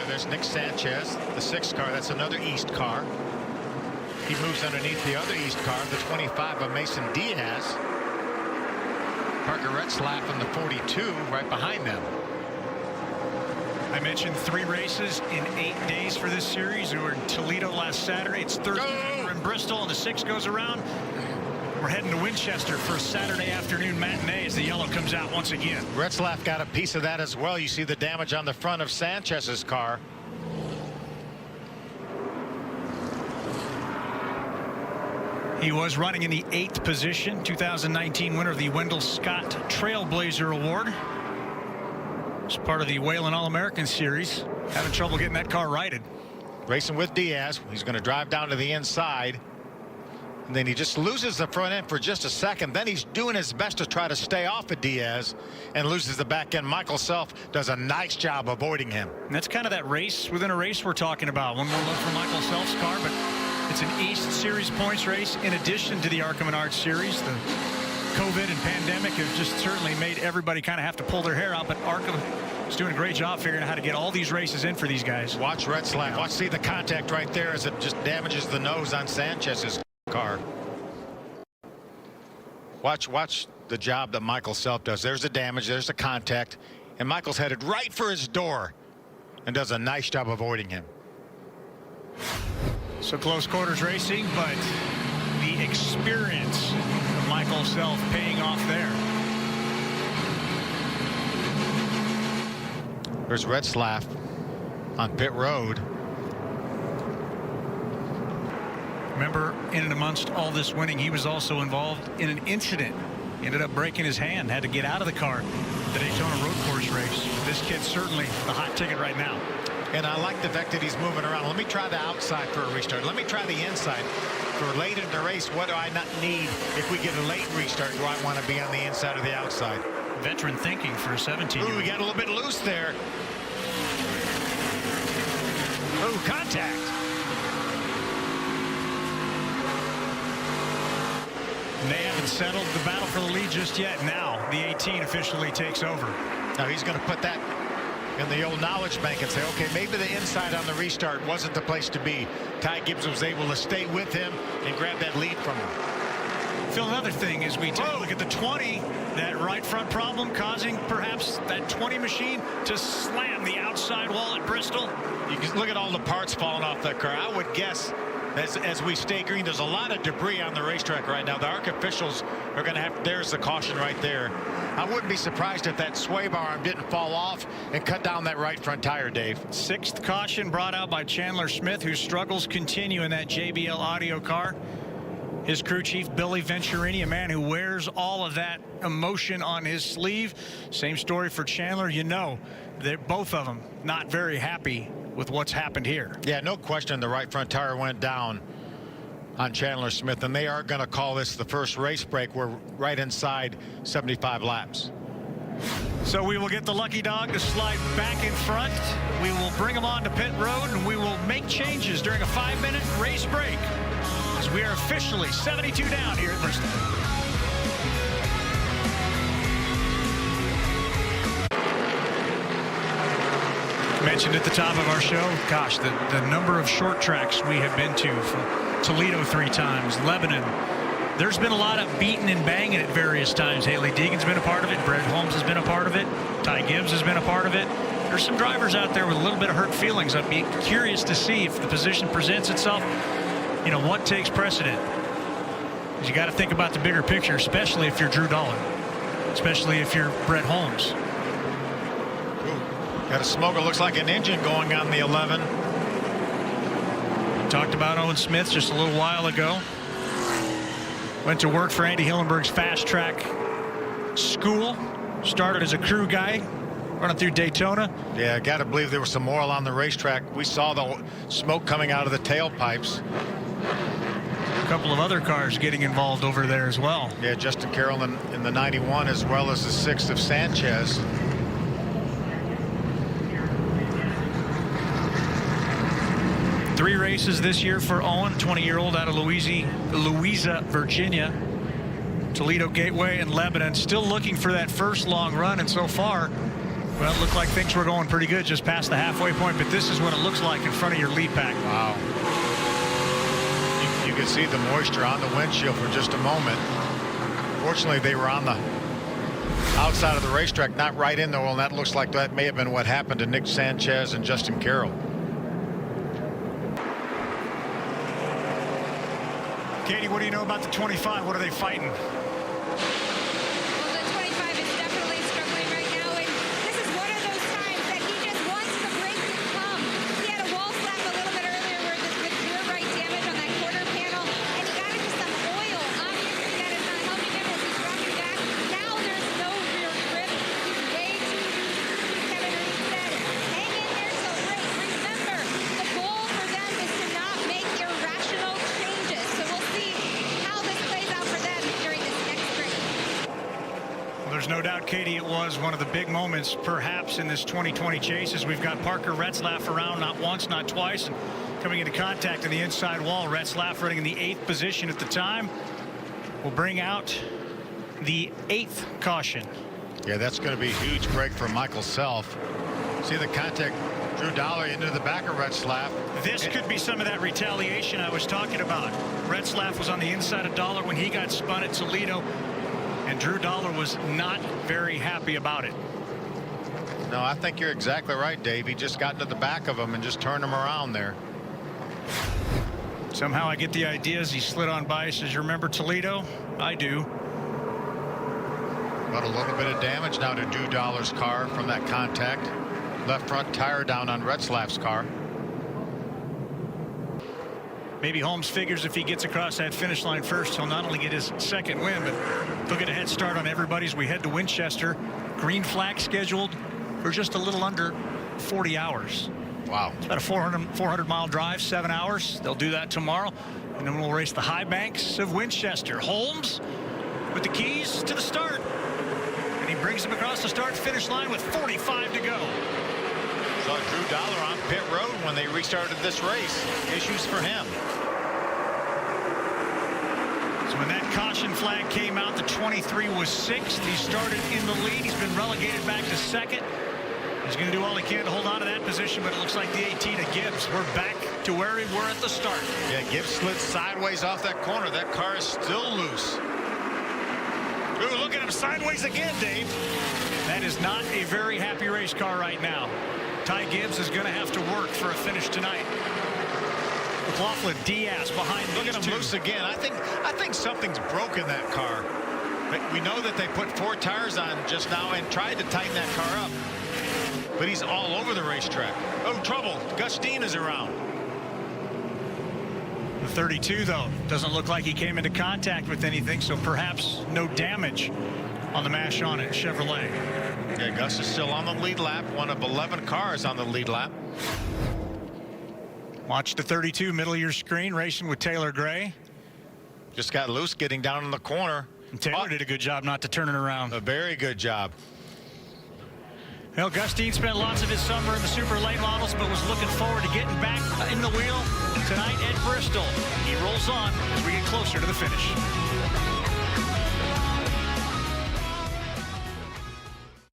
There's Nick Sanchez, the 6th car. That's another East car. He moves underneath the other East car, the 25 of Mason Diaz. Parker Retzlaff in the 42 right behind them. I mentioned 3 races in 8 days for this series. We were in Toledo last Saturday. It's Thursday. We're in Bristol, and the 6 goes around. We're heading to Winchester for a Saturday afternoon matinee as the yellow comes out once again. Retzlaff got a piece of that as well. You see the damage on the front of Sanchez's car. He was running in the 8th position, 2019 winner of the Wendell Scott Trailblazer Award. It's part of the Whalen All-American Series. Having trouble getting that car righted. Racing with Diaz. He's going to drive down to the inside. And then he just loses the front end for just a second. Then he's doing his best to try to stay off of Diaz and loses the back end. Michael Self does a nice job avoiding him. And that's kind of that race within a race we're talking about when we're looking for Michael Self's car. But it's an East Series points race in addition to the ARCA Menard Series. The COVID and pandemic have just certainly made everybody kind of have to pull their hair out. But ARCA is doing a great job figuring out how to get all these races in for these guys. Watch Retzlaff. Watch, see the contact right there as it just damages the nose on Sanchez's car. Watch the job that Michael Self does. There's the damage, there's the contact, and Michael's headed right for his door and does a nice job avoiding him. So close quarters racing, but the experience of Michael Self paying off there. There's Retzlaff on pit road. Remember, in and amongst all this winning, he was also involved in an incident. He ended up breaking his hand, had to get out of the car. The Daytona road course race. This kid's certainly the hot ticket right now. And I like the fact that he's moving around. Let me try the outside for a restart. Let me try the inside. For late in the race, what do I not need? If we get a late restart, do I want to be on the inside or the outside? Veteran thinking for a 17-year-old. Ooh, we got a little bit loose there. Ooh, contact. And they haven't settled the battle for the lead just yet. Now the 18 officially takes over. Now he's going to put that in the old knowledge bank and say, okay, maybe the inside on the restart wasn't the place to be. Ty Gibbs was able to stay with him and grab that lead from him. Phil, another thing is we take a look at the 20, that right front problem causing perhaps that 20 machine to slam the outside wall at Bristol. You can look at all the parts falling off that car. I would guess as we stay green, there's a lot of debris on the racetrack right now. The ARCA officials are going to have, there's the caution right there. I wouldn't be surprised if that sway bar arm didn't fall off and cut down that right front tire, Dave. 6th caution brought out by Chandler Smith, whose struggles continue in that JBL audio car. His crew chief, Billy Venturini, a man who wears all of that emotion on his sleeve. Same story for Chandler. You know, they're both of them not very happy with what's happened here. Yeah, no question the right front tire went down on Chandler Smith, and they are going to call this the first race break. We're right inside 75 laps. So we will get the lucky dog to slide back in front. We will bring him on to pit road, and we will make changes during a 5-minute race break as we are officially 72 down here at Bristol. Mentioned at the top of our show, gosh, the number of short tracks we have been to, from Toledo 3 times, Lebanon. There's been a lot of beating and banging at various times. Haley Deegan's been a part of it. Brett Holmes has been a part of it. Ty Gibbs has been a part of it. There's some drivers out there with a little bit of hurt feelings. I'd be curious to see if the position presents itself, you know, what takes precedent. Because you got to think about the bigger picture, especially if you're Drew Dolan, especially if you're Brett Holmes. Got a smoker, looks like an engine going on the 11. Talked about Owen Smith just a little while ago. Went to work for Andy Hillenberg's fast track school. Started as a crew guy, running through Daytona. Yeah, got to believe there was some oil on the racetrack. We saw the smoke coming out of the tailpipes. A couple of other cars getting involved over there as well. Yeah, Justin Carroll in the 91, as well as the 6th of Sanchez. Three races this year for Owen, 20-year-old out of Louisa, Virginia. Toledo Gateway and Lebanon, still looking for that first long run, and so far, Well, it looked like things were going pretty good just past the halfway point, but this is what it looks like in front of your lead pack. Wow. You could see the moisture on the windshield for just a moment. Fortunately, they were on the outside of the racetrack, not right in the oil, and that looks like that may have been what happened to Nick Sanchez and Justin Carroll. Katie, what do you know about the 25? What are they fighting? Well, the 25 is definitely struggling right now, and this is one of those times that he just wants the break to come. He had a wall slap a little bit earlier where this with rear right damage on that quarter panel, and he got into some oil. Obviously, that is not helping him as he's dropping back. Now there's no rear grip. He's way too loose. Kevin Reed said, hang in there till race. Remember, the goal for them is to not make irrational changes. So we'll see how this plays out for them during this next race. There's no doubt, Katie, it was one of the big moments perhaps in this 2020 chase as we've got Parker Retzlaff around not once, not twice, and coming into contact in the inside wall. Retzlaff running in the 8th position at the time will bring out the 8th caution. Yeah, that's going to be a huge break for Michael Self. See the contact, Drew Dollar into the back of Retzlaff. This could be some of that retaliation I was talking about. Retzlaff was on the inside of Dollar when he got spun at Toledo, and Drew Dollar was not very happy about it. No, I think you're exactly right, Dave. He just got into the back of him and just turned him around there. Somehow I get the idea as he slid on by. Says, you remember Toledo? I do. But a little bit of damage now to Drew Dollar's car from that contact. Left front tire down on Retzlaff's car. Maybe Holmes figures if he gets across that finish line first, he'll not only get his second win, but he'll get a head start on everybody as we head to Winchester. Green flag scheduled for just a little under 40 hours. Wow. It's about a 400 mile drive, 7 hours. They'll do that tomorrow, and then we'll race the high banks of Winchester. Holmes with the keys to the start, and he brings them across the start finish line with 45 to go. Saw Drew Dollar on pit road when they restarted this race. Issues for him. So when that caution flag came out, the 23 was 6th. He started in the lead. He's been relegated back to 2nd. He's going to do all he can to hold on to that position, but it looks like the 18 of Gibbs. We're back to where we were at the start. Yeah, Gibbs slid sideways off that corner. That car is still loose. Ooh, look at him sideways again, Dave. That is not a very happy race car right now. Ty Gibbs is going to have to work for a finish tonight. McLaughlin Diaz behind. Look at him loose again. I think something's broken that car. But we know that they put 4 tires on just now and tried to tighten that car up. But he's all over the racetrack. Oh, trouble. Gus Dean is around. The 32, though, doesn't look like he came into contact with anything, so perhaps no damage on the mash on it. Chevrolet. Yeah, Gus is still on the lead lap. One of 11 cars on the lead lap. Watch the 32 middle of your screen racing with Taylor Gray. Just got loose getting down in the corner. And Taylor did a good job not to turn it around. A very good job. Well, Gus Dean spent lots of his summer in the super late models, but was looking forward to getting back in the wheel tonight at Bristol. He rolls on as we get closer to the finish.